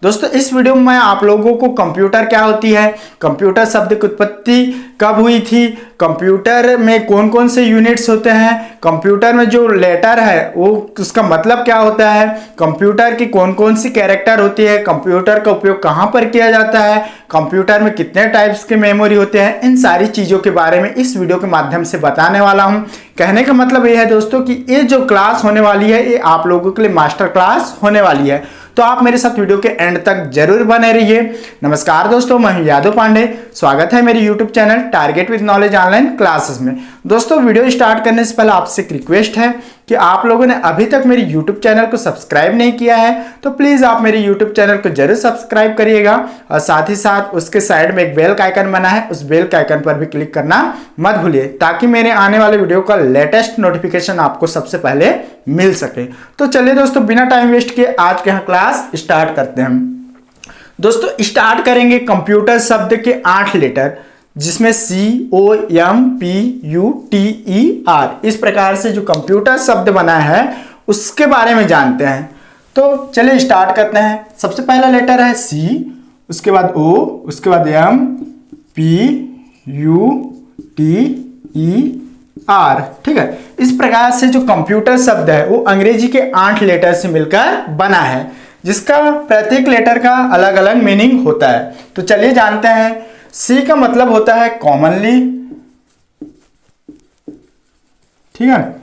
दोस्तों इस वीडियो में मैं आप लोगों को कंप्यूटर क्या होती है, कंप्यूटर शब्द की उत्पत्ति कब हुई थी, कंप्यूटर में कौन कौन से यूनिट्स होते हैं, कंप्यूटर में जो लेटर है वो उसका मतलब क्या होता है, कंप्यूटर की कौन कौन सी कैरेक्टर होती है, कंप्यूटर का उपयोग कहाँ पर किया जाता है, कंप्यूटर में कितने टाइप्स के मेमोरी होते हैं, इन सारी चीज़ों के बारे में इस वीडियो के माध्यम से बताने वाला हूँ। कहने का मतलब ये है दोस्तों कि ये जो क्लास होने वाली है ये आप लोगों के लिए मास्टर क्लास होने वाली है, तो आप मेरे साथ वीडियो के एंड तक जरूर बने रहिए। नमस्कार दोस्तों, मैं हूं यादव पांडे। स्वागत है मेरे YouTube channel target with knowledge online classes में। दोस्तों वीडियो स्टार्ट करने से पहले आपसे एक रिक्वेस्ट है कि आप लोगों ने अभी तक मेरे यूट्यूब चैनल को सब्सक्राइब नहीं किया है तो प्लीज़ आप मेरे यूट्यूब चैनल को जरूर सब्सक्राइब करिएगा और साथ ही साथ उसके साइड में एक बेल का आइकन बना है, उस बेल का आइकन पर भी क्लिक करना मत भूलिए ताकि मेरे आने वाले वीडियो का लेटेस्ट नोटिफिकेशन आपको सबसे पहले मिल सके। तो चलिए दोस्तों बिना टाइम वेस्ट किए आज के यहाँ क्लास स्टार्ट करते हैं। दोस्तों स्टार्ट करेंगे कंप्यूटर शब्द के 8 लेटर जिसमें COMPUTER इस प्रकार से जो कंप्यूटर शब्द बना है उसके बारे में जानते हैं। तो चलिए स्टार्ट करते हैं। सबसे पहला लेटर है C, उसके बाद O, उसके बाद MPUTER। ठीक है, इस प्रकार से जो कंप्यूटर शब्द है वो अंग्रेजी के 8 लेटर से मिलकर बना है जिसका प्रत्येक लेटर का अलग अलग मीनिंग होता है। तो चलिए जानते हैं। C का मतलब होता है कॉमनली, ठीक है।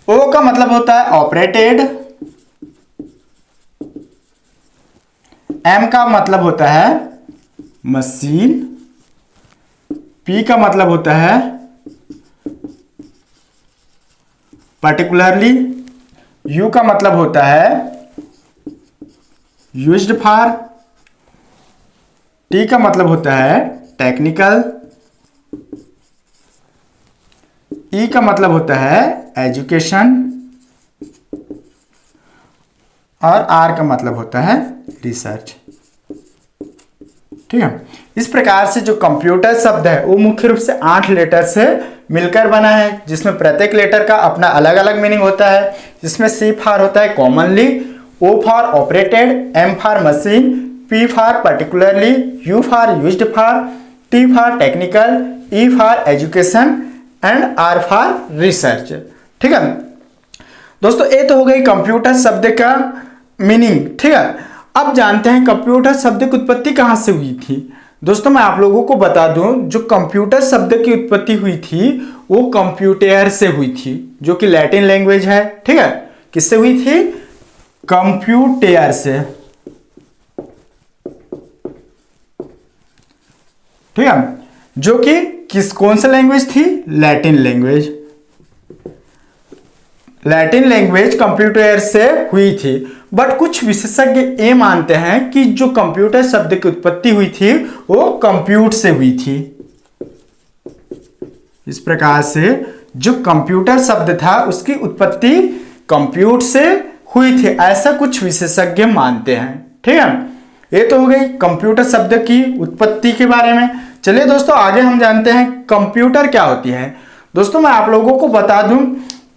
O का मतलब होता है ऑपरेटेड, M का मतलब होता है मशीन, P का मतलब होता है पर्टिकुलरली, U का मतलब होता है यूज्ड फॉर, T का मतलब होता है टेक्निकल, E का मतलब होता है एजुकेशन और R का मतलब होता है रिसर्च। ठीक है, इस प्रकार से जो कंप्यूटर शब्द है वो मुख्य रूप से 8 लेटर से मिलकर बना है जिसमें प्रत्येक लेटर का अपना अलग अलग मीनिंग होता है। जिसमें C फॉर होता है commonly, O for operated, M for machine, P for particularly, U for used for, T for technical, E for education and R for research. ठीक है दोस्तों, ये तो हो गई कंप्यूटर शब्द का मीनिंग। ठीक है, अब जानते हैं कंप्यूटर शब्द की उत्पत्ति कहाँ से हुई थी। दोस्तों मैं आप लोगों को बता दूं, जो कंप्यूटर शब्द की उत्पत्ति हुई थी वो कंप्यूटर से हुई थी जो कि लैटिन लैंग्वेज है। ठीक है, किससे हुई थी? कंप्यूटर से। ठीक है, जो कि कौन सा लैंग्वेज थी? Latin language. Latin language computer से हुई थी। बट कुछ विशेषज्ञ ये मानते हैं कि जो कंप्यूटर शब्द की उत्पत्ति हुई थी वो कंप्यूट से हुई थी। इस प्रकार से जो कंप्यूटर शब्द था उसकी उत्पत्ति कंप्यूट से हुई थी, ऐसा कुछ विशेषज्ञ मानते हैं। ठीक है, ये तो हो गई कंप्यूटर शब्द की उत्पत्ति के बारे में। चलिए दोस्तों आगे हम जानते हैं कंप्यूटर क्या होती है। दोस्तों मैं आप लोगों को बता दूं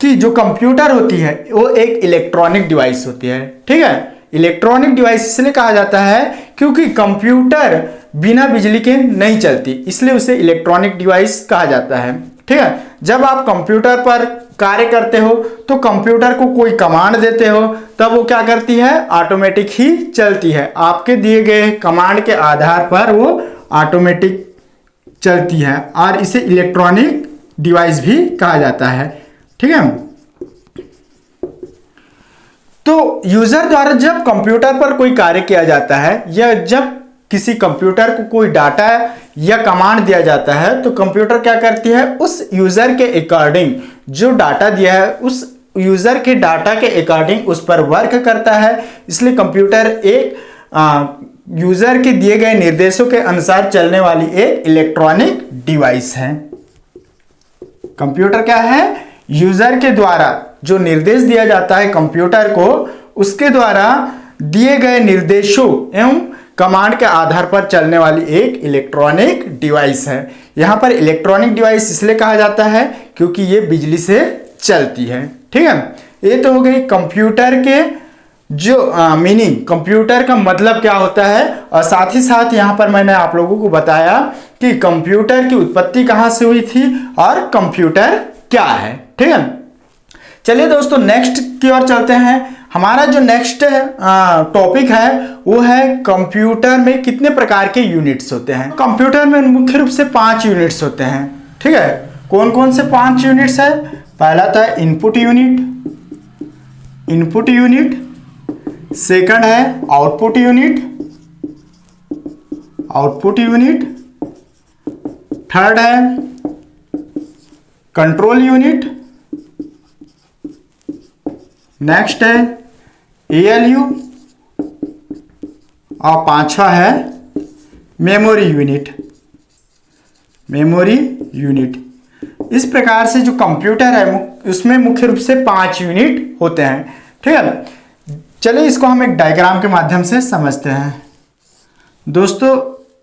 कि जो कंप्यूटर होती है वो एक इलेक्ट्रॉनिक डिवाइस होती है। ठीक है, इलेक्ट्रॉनिक डिवाइस इसलिए कहा जाता है क्योंकि कंप्यूटर बिना बिजली के नहीं चलती, इसलिए उसे इलेक्ट्रॉनिक डिवाइस कहा जाता है। ठीक है, जब आप कंप्यूटर पर कार्य करते हो तो कंप्यूटर को कोई कमांड देते हो तब वो क्या करती है? ऑटोमेटिक ही चलती है। आपके दिए गए कमांड के आधार पर वो ऑटोमेटिक चलती है और इसे इलेक्ट्रॉनिक डिवाइस भी कहा जाता है। ठीक है, तो यूजर द्वारा जब कंप्यूटर पर कोई कार्य किया जाता है या जब किसी कंप्यूटर को कोई डाटा या कमांड दिया जाता है तो कंप्यूटर क्या करती है? उस यूजर के अकॉर्डिंग जो डाटा दिया है उस यूजर के डाटा के अकॉर्डिंग उस पर वर्क करता है। इसलिए कंप्यूटर एक यूजर के दिए गए निर्देशों के अनुसार चलने वाली एक इलेक्ट्रॉनिक डिवाइस है। कंप्यूटर क्या है? यूजर के द्वारा जो निर्देश दिया जाता है कंप्यूटर को, उसके द्वारा दिए गए निर्देशों एवं कमांड के आधार पर चलने वाली एक इलेक्ट्रॉनिक डिवाइस है। यहां पर इलेक्ट्रॉनिक डिवाइस इसलिए कहा जाता है क्योंकि ये बिजली से चलती है। ठीक है, ये तो हो गई कंप्यूटर के जो मीनिंग कंप्यूटर का मतलब क्या होता है, और साथ ही साथ यहाँ पर मैंने आप लोगों को बताया कि कंप्यूटर की उत्पत्ति कहाँ से हुई थी और कंप्यूटर क्या है। ठीक है, चलिए दोस्तों नेक्स्ट की ओर चलते हैं। हमारा जो नेक्स्ट टॉपिक है वो है कंप्यूटर में कितने प्रकार के यूनिट्स होते हैं। कंप्यूटर में मुख्य रूप से 5 यूनिट्स होते हैं। ठीक है, कौन कौन से 5 यूनिट्स है? पहला था इनपुट यूनिट, सेकंड है आउटपुट यूनिट, थर्ड है कंट्रोल यूनिट, नेक्स्ट है ALU, और पांचवा है मेमोरी यूनिट। इस प्रकार से जो कंप्यूटर है उसमें मुख्य रूप से 5 यूनिट होते हैं। ठीक है, चलिए इसको हम एक डायग्राम के माध्यम से समझते हैं। दोस्तों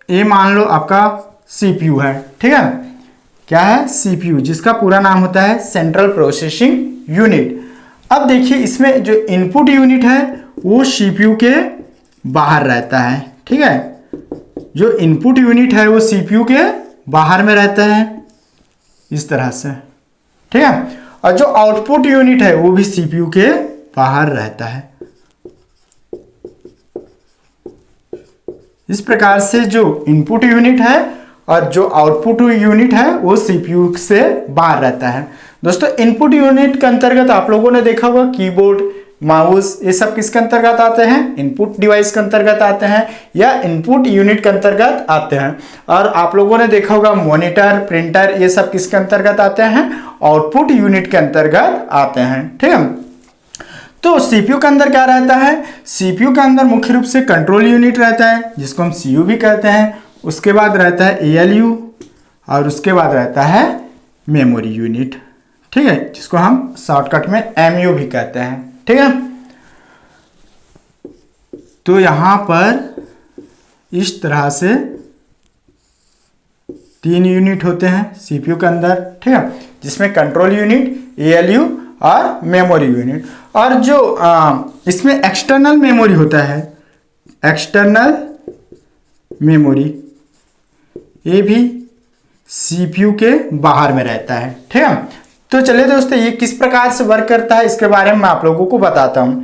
ये मान लो आपका CPU है। ठीक है, क्या है? CPU, जिसका पूरा नाम होता है सेंट्रल प्रोसेसिंग यूनिट। अब देखिए इसमें जो इनपुट यूनिट है वो CPU के बाहर रहता है। ठीक है, जो इनपुट यूनिट है वो CPU के बाहर में रहता है इस तरह से। ठीक है, और जो आउटपुट यूनिट है वो भी CPU के बाहर रहता है। इस प्रकार से जो इनपुट यूनिट है और जो आउटपुट यूनिट है वो CPU से बाहर रहता है। दोस्तों इनपुट यूनिट के अंतर्गत आप लोगों ने देखा होगा कीबोर्ड, माउस, ये सब किसके अंतर्गत आते हैं? इनपुट डिवाइस के अंतर्गत आते हैं या इनपुट यूनिट के अंतर्गत आते हैं। और आप लोगों ने देखा होगा मॉनिटर, प्रिंटर, ये सब किसके अंतर्गत आते हैं? आउटपुट यूनिट के अंतर्गत आते हैं। ठीक है, तो CPU के अंदर क्या रहता है? CPU के अंदर मुख्य रूप से कंट्रोल यूनिट रहता है जिसको हम CU भी कहते हैं। उसके बाद रहता है ALU और उसके बाद रहता है मेमोरी यूनिट। ठीक है, जिसको हम शॉर्टकट में MU भी कहते हैं। ठीक है, तो यहां पर इस तरह से 3 यूनिट होते हैं CPU के अंदर। ठीक है, जिसमें कंट्रोल यूनिट, ALU और मेमोरी यूनिट। और जो इसमें एक्सटर्नल मेमोरी होता है, एक्सटर्नल मेमोरी, ये भी CPU के बाहर में रहता है। ठीक है, तो चलिए दोस्तों ये किस प्रकार से वर्क करता है इसके बारे में मैं आप लोगों को बताता हूं।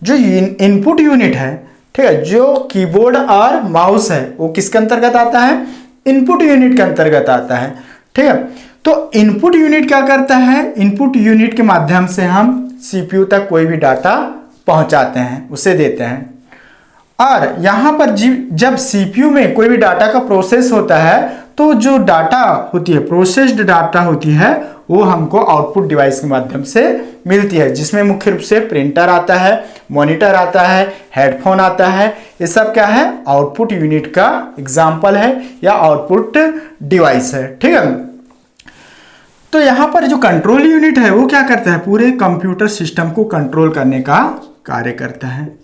जो इनपुट यूनिट है, ठीक है, जो कीबोर्ड और माउस है वो किसके अंतर्गत आता है? इनपुट यूनिट के अंतर्गत आता है। ठीक है, तो इनपुट यूनिट क्या करता है? इनपुट यूनिट के माध्यम से हम CPU तक कोई भी डाटा पहुंचाते हैं, उसे देते हैं। और यहां पर जब CPU में कोई भी डाटा का प्रोसेस होता है तो जो डाटा होती है, प्रोसेस्ड डाटा होती है, वो हमको आउटपुट डिवाइस के माध्यम से मिलती है, जिसमें मुख्य रूप से प्रिंटर आता है, मॉनिटर आता है, हेडफोन आता है। ये सब क्या है? आउटपुट यूनिट का एग्जाम्पल है या आउटपुट डिवाइस है। ठीक है, तो यहां पर जो कंट्रोल यूनिट है वो क्या करता है? पूरे कंप्यूटर सिस्टम को कंट्रोल करने का कार्य करता है।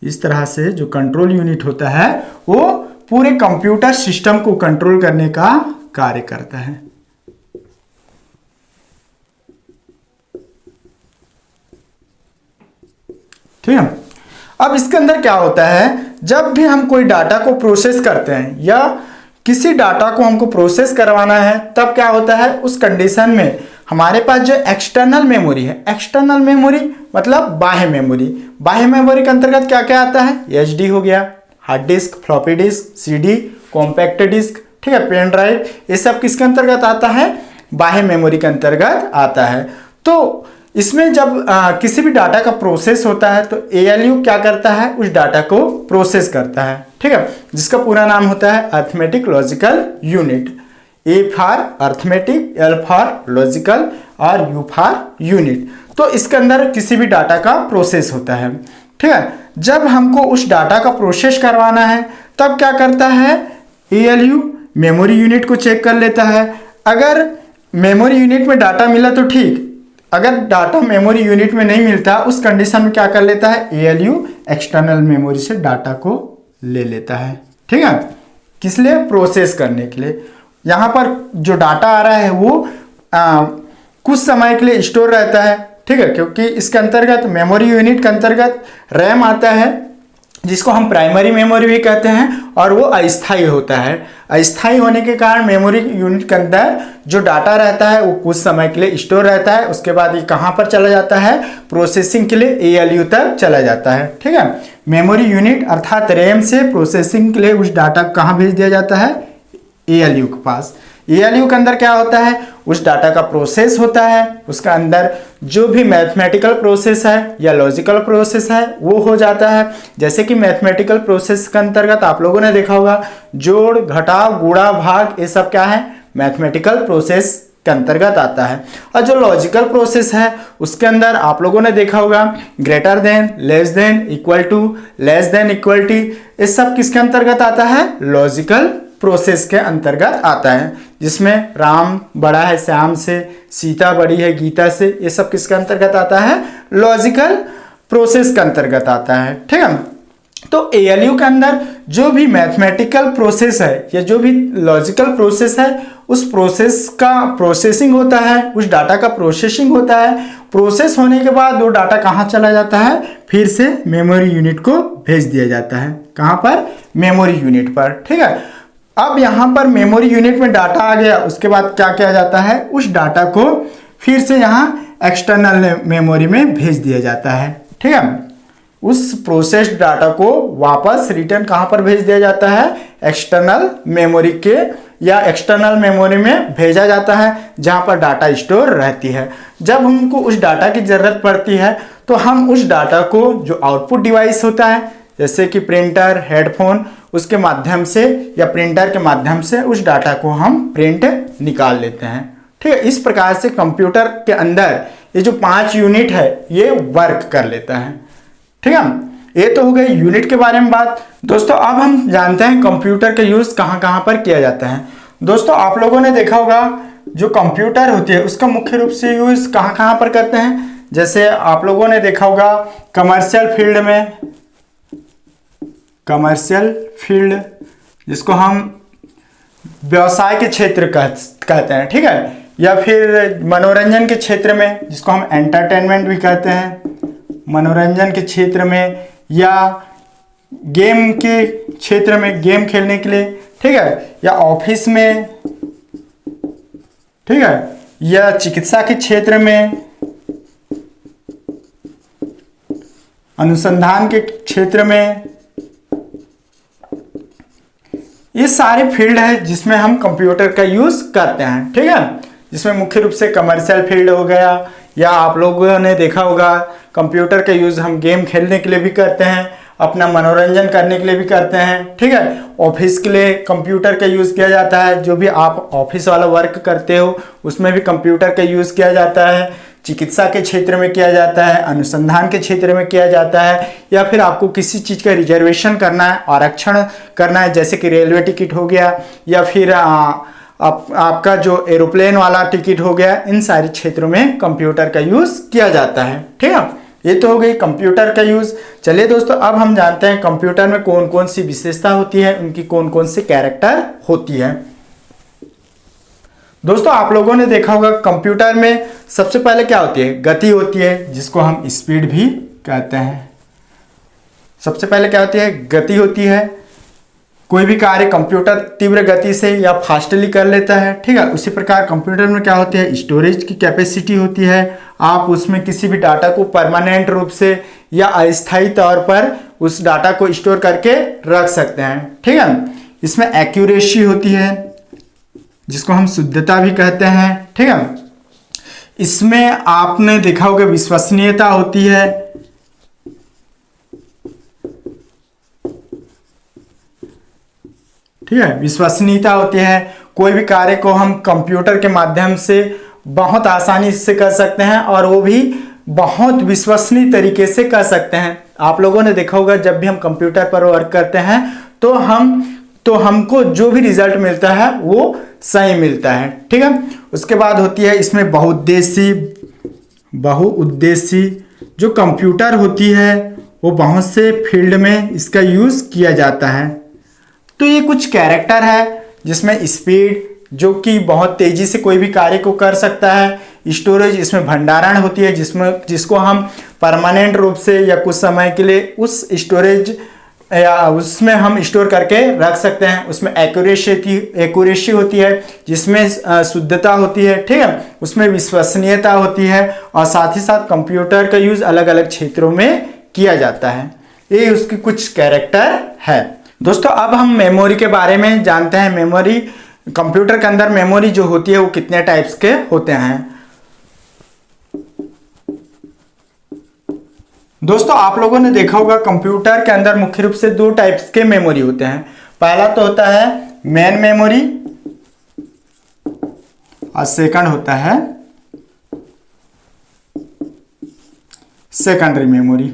इस तरह से जो कंट्रोल यूनिट होता है वो पूरे कंप्यूटर सिस्टम को कंट्रोल करने का कार्य करता है। ठीक है, अब इसके अंदर क्या होता है? जब भी हम कोई डाटा को प्रोसेस करते हैं या किसी डाटा को हमको प्रोसेस करवाना है, तब क्या होता है? उस कंडीशन में हमारे पास जो एक्सटर्नल मेमोरी है, एक्सटर्नल मेमोरी मतलब बाह्य मेमोरी, बाह्य मेमोरी के अंतर्गत क्या क्या आता है? HD हो गया, hard disk, floppy disk, CD, compact disk, ठीक है, पेन ड्राइव, ये सब किसके अंतर्गत आता है? बाह्य मेमोरी के अंतर्गत आता है। तो इसमें जब किसी भी डाटा का प्रोसेस होता है तो ALU क्या करता है? उस डाटा को प्रोसेस करता है। ठीक है, जिसका पूरा नाम होता है arithmetic logical unit. A for arithmetic, L for logical और U फॉर यूनिट। तो इसके अंदर किसी भी डाटा का प्रोसेस होता है। ठीक है, जब हमको उस डाटा का प्रोसेस करवाना है तब क्या करता है? ALU मेमोरी यूनिट को चेक कर लेता है। अगर मेमोरी यूनिट में डाटा मिला तो ठीक, अगर डाटा मेमोरी यूनिट में नहीं मिलता उस कंडीशन में क्या कर लेता है? ALU एक्सटर्नल मेमोरी से डाटा को ले लेता है। ठीक है, किस लिए? प्रोसेस करने के लिए। यहाँ पर जो डाटा आ रहा है वो कुछ समय के लिए स्टोर रहता है, ठीक है, क्योंकि इसके अंतर्गत मेमोरी यूनिट के अंतर्गत रैम आता है, जिसको हम प्राइमरी मेमोरी भी कहते हैं, और वो अस्थायी होता है। अस्थायी होने के कारण मेमोरी यूनिट के अंदर जो डाटा रहता है वो कुछ समय के लिए स्टोर रहता है, उसके बाद ये कहाँ पर चला जाता है, प्रोसेसिंग के लिए ALU तक चला जाता है। ठीक है, मेमोरी यूनिट अर्थात रैम से प्रोसेसिंग के लिए उस डाटा को कहाँ भेज दिया जाता है, ALU के पास। ALU के अंदर क्या होता है, उस डाटा का प्रोसेस होता है, उसका अंदर जो भी मैथमेटिकल प्रोसेस है या लॉजिकल प्रोसेस है वो हो जाता है। जैसे कि मैथमेटिकल प्रोसेस के अंतर्गत आप लोगों ने देखा होगा जोड़, घटाव, गुणा, भाग, ये सब क्या है, मैथमेटिकल प्रोसेस के अंतर्गत आता है। और जो लॉजिकल प्रोसेस है उसके अंदर आप लोगों ने देखा होगा greater than, less than, equal to, less than, equal to, ये सब किसके अंतर्गत आता है, लॉजिकल प्रोसेस के अंतर्गत आता है, जिसमें राम बड़ा है श्याम से, सीता बड़ी है गीता से, ये सब किसके अंतर्गत आता है, लॉजिकल प्रोसेस के अंतर्गत आता है। ठीक है, तो ALU के अंदर जो भी मैथमेटिकल प्रोसेस है या जो भी लॉजिकल प्रोसेस है उस प्रोसेस का प्रोसेसिंग होता है, उस डाटा का प्रोसेसिंग होता है। प्रोसेस होने के बाद वो डाटा कहाँ चला जाता है, फिर से मेमोरी यूनिट को भेज दिया जाता है। कहाँ पर, मेमोरी यूनिट पर। ठीक है, अब यहाँ पर मेमोरी यूनिट में डाटा आ गया, उसके बाद क्या किया जाता है, उस डाटा को फिर से यहाँ एक्सटर्नल मेमोरी में भेज दिया जाता है। ठीक है, उस प्रोसेस्ड डाटा को वापस रिटर्न कहाँ पर भेज दिया जाता है, एक्सटर्नल मेमोरी के या एक्सटर्नल मेमोरी में भेजा जाता है, जहाँ पर डाटा स्टोर रहती है। जब हमको उस डाटा की ज़रूरत पड़ती है तो हम उस डाटा को जो आउटपुट डिवाइस होता है, जैसे कि प्रिंटर, हेडफोन, उसके माध्यम से या प्रिंटर के माध्यम से उस डाटा को हम प्रिंट निकाल लेते हैं। ठीक है, इस प्रकार से कंप्यूटर के अंदर ये जो 5 यूनिट है ये वर्क कर लेता है। ठीक है, ये तो हो गई यूनिट के बारे में बात। दोस्तों अब हम जानते हैं कंप्यूटर का यूज़ कहाँ कहाँ पर किया जाता है। दोस्तों आप लोगों ने देखा होगा जो कंप्यूटर होती है उसका मुख्य रूप से यूज़ कहाँ कहाँ पर करते हैं। जैसे आप लोगों ने देखा होगा कमर्शियल फील्ड में, कमर्शियल फील्ड जिसको हम व्यवसाय के क्षेत्र कहते हैं। ठीक है, या फिर मनोरंजन के क्षेत्र में जिसको हम एंटरटेनमेंट भी कहते हैं, मनोरंजन के क्षेत्र में, या गेम के क्षेत्र में, गेम खेलने के लिए। ठीक है, या ऑफिस में, ठीक है, या चिकित्सा के क्षेत्र में, अनुसंधान के क्षेत्र में। ये सारे फील्ड है जिसमें हम कंप्यूटर का यूज़ करते हैं। ठीक है, जिसमें मुख्य रूप से कमर्शियल फील्ड हो गया, या आप लोगों ने देखा होगा कंप्यूटर का यूज़ हम गेम खेलने के लिए भी करते हैं, अपना मनोरंजन करने के लिए भी करते हैं। ठीक है, ऑफिस के लिए कंप्यूटर का यूज़ किया जाता है, जो भी आप ऑफिस वाला वर्क करते हो उसमें भी कंप्यूटर का यूज़ किया जाता है। चिकित्सा के क्षेत्र में किया जाता है, अनुसंधान के क्षेत्र में किया जाता है, या फिर आपको किसी चीज़ का रिजर्वेशन करना है, आरक्षण करना है, जैसे कि रेलवे टिकट हो गया, या फिर आपका जो एरोप्लेन वाला टिकट हो गया, इन सारे क्षेत्रों में कंप्यूटर का यूज़ किया जाता है। ठीक है, ये तो हो गई कंप्यूटर का यूज़। चलिए दोस्तों अब हम जानते हैं कंप्यूटर में कौन कौन सी विशेषता होती है, उनकी कौन कौन सी कैरेक्टर होती है। दोस्तों आप लोगों ने देखा होगा कंप्यूटर में सबसे पहले क्या होती है, गति होती है, जिसको हम स्पीड भी कहते हैं। सबसे पहले क्या होती है, गति होती है। कोई भी कार्य कंप्यूटर तीव्र गति से या फास्टली कर लेता है। ठीक है, उसी प्रकार कंप्यूटर में क्या होती है, स्टोरेज की कैपेसिटी होती है। आप उसमें किसी भी डाटा को परमानेंट रूप से या अस्थायी तौर पर उस डाटा को स्टोर करके रख सकते हैं। ठीक है, इसमें एक्यूरेसी होती है, जिसको हम शुद्धता भी कहते हैं। ठीक है, इसमें आपने देखा होगा विश्वसनीयता होती है। ठीक है, विश्वसनीयता होती है। कोई भी कार्य को हम कंप्यूटर के माध्यम से बहुत आसानी से कर सकते हैं और वो भी बहुत विश्वसनीय तरीके से कर सकते हैं। आप लोगों ने देखा होगा जब भी हम कंप्यूटर पर वर्क करते हैं तो हमको जो भी रिजल्ट मिलता है वो सही मिलता है। ठीक है, उसके बाद होती है इसमें बहुउद्देशीय जो कंप्यूटर होती है वो बहुत से फील्ड में इसका यूज़ किया जाता है। तो ये कुछ कैरेक्टर है जिसमें स्पीड, जो कि बहुत तेजी से कोई भी कार्य को कर सकता है। स्टोरेज, इसमें भंडारण होती है जिसको हम परमानेंट रूप से या कुछ समय के लिए उस स्टोरेज या उसमें हम स्टोर करके रख सकते हैं। उसमें एक्यूरेसी होती है, जिसमें शुद्धता होती है, ठीक है, उसमें विश्वसनीयता होती है, और साथ ही साथ कंप्यूटर का यूज अलग अलग क्षेत्रों में किया जाता है। ये उसकी कुछ कैरेक्टर है। दोस्तों अब हम मेमोरी के बारे में जानते हैं। मेमोरी, कंप्यूटर के अंदर मेमोरी जो होती है वो कितने टाइप्स के होते हैं। दोस्तों आप लोगों ने देखा होगा कंप्यूटर के अंदर मुख्य रूप से दो टाइप्स के मेमोरी होते हैं। पहला तो होता है मेन मेमोरी और सेकंड होता है सेकेंडरी मेमोरी।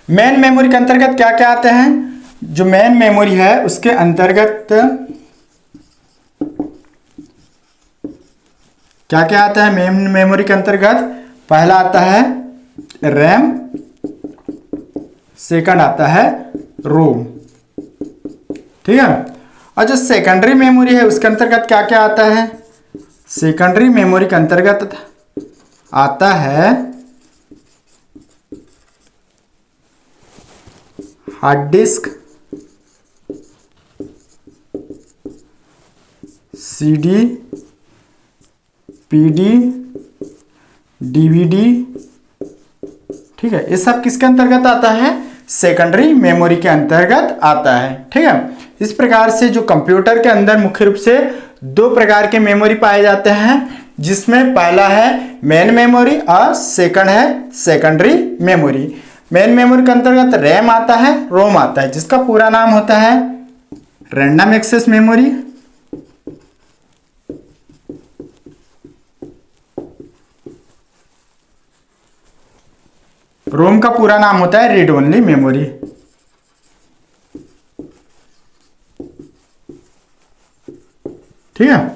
मेन मेमोरी के अंतर्गत क्या क्या आते हैं? जो मेन मेमोरी है उसके अंतर्गत क्या क्या आता है? मेन मेमोरी के अंतर्गत पहला आता है रैम, सेकंड आता है रोम, ठीक है। और जो सेकेंडरी मेमोरी है उसके अंतर्गत क्या क्या आता है? सेकेंडरी मेमोरी के अंतर्गत आता है hard disk, CD, PD, DVD, ठीक है। ये सब किसके अंतर्गत आता है? सेकेंडरी मेमोरी के अंतर्गत आता है, ठीक है। इस प्रकार से जो कंप्यूटर के अंदर मुख्य रूप से दो प्रकार के मेमोरी पाए जाते हैं, जिसमें पहला है मेन मेमोरी और सेकंड है सेकेंडरी मेमोरी। मेन मेमोरी के अंतर्गत रैम आता है, रोम आता है, जिसका पूरा नाम होता है रैंडम एक्सेस मेमोरी, रोम का पूरा नाम होता है रीड ओनली मेमोरी। ठीक है।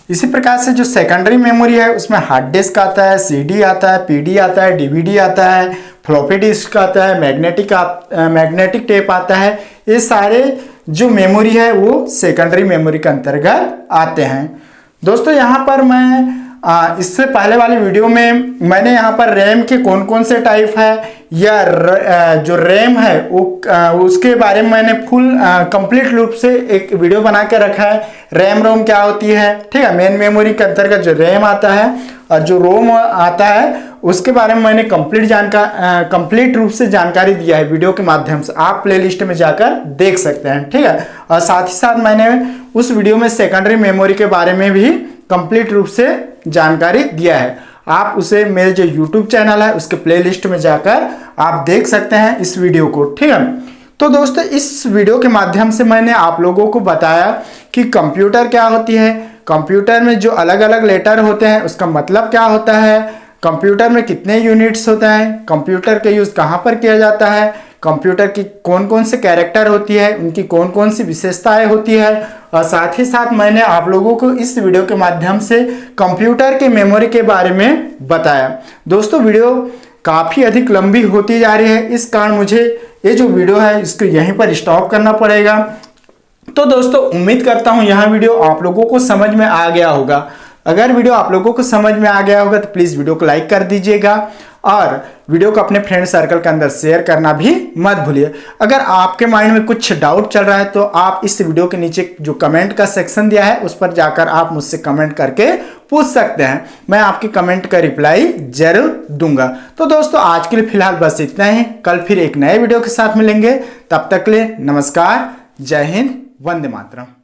इसी प्रकार से जो सेकेंडरी मेमोरी है उसमें हार्ड डिस्क आता है, सीडी आता है, पीडी आता है, डीवीडी आता है, फ्लॉपी डिस्क आता है, मैग्नेटिक टेप आता है। ये सारे जो मेमोरी है वो सेकेंडरी मेमोरी के अंतर्गत आते हैं। दोस्तों यहाँ पर मैं इससे पहले वाली वीडियो में मैंने यहाँ पर रैम के कौन कौन से टाइप है या जो रैम है वो उसके बारे में मैंने फुल कंप्लीट रूप से एक वीडियो बना के रखा है। रैम रोम क्या होती है, ठीक है। मेन मेमोरी के अंतर्गत जो रैम आता है और जो रोम आता है उसके बारे में मैंने कंप्लीट रूप से जानकारी दिया है वीडियो के माध्यम से। आप प्लेलिस्ट में जाकर देख सकते हैं, ठीक है। और साथ ही साथ मैंने उस वीडियो में सेकेंडरी मेमोरी के बारे में भी कंप्लीट रूप से जानकारी दिया है। आप उसे मेरे जो YouTube चैनल है उसके प्लेलिस्ट में जाकर आप देख सकते हैं इस वीडियो को, ठीक है। तो दोस्तों इस वीडियो के माध्यम से मैंने आप लोगों को बताया कि कंप्यूटर क्या होती है, कंप्यूटर में जो अलग अलग लेटर होते हैं उसका मतलब क्या होता है, कंप्यूटर में कितने यूनिट्स होते हैं, कंप्यूटर का यूज़ कहाँ पर किया जाता है, कंप्यूटर की कौन कौन से कैरेक्टर होती है, उनकी कौन कौन सी विशेषताएं होती है। और साथ ही साथ मैंने आप लोगों को इस वीडियो के माध्यम से कंप्यूटर के मेमोरी के बारे में बताया। दोस्तों वीडियो काफ़ी अधिक लंबी होती जा रही है, इस कारण मुझे ये जो वीडियो है इसको यहीं पर स्टॉप करना पड़ेगा। तो दोस्तों उम्मीद करता हूँ यह वीडियो आप लोगों को समझ में आ गया होगा। अगर वीडियो आप लोगों को समझ में आ गया होगा तो प्लीज़ वीडियो को लाइक कर दीजिएगा और वीडियो को अपने फ्रेंड सर्कल के अंदर शेयर करना भी मत भूलिए। अगर आपके माइंड में कुछ डाउट चल रहा है तो आप इस वीडियो के नीचे जो कमेंट का सेक्शन दिया है उस पर जाकर आप मुझसे कमेंट करके पूछ सकते हैं, मैं आपके कमेंट का रिप्लाई जरूर दूंगा। तो दोस्तों आज के लिए फिलहाल बस इतना ही, कल फिर एक नए वीडियो के साथ मिलेंगे। तब तक के लिए नमस्कार, जय हिंद, वंदे मातरम।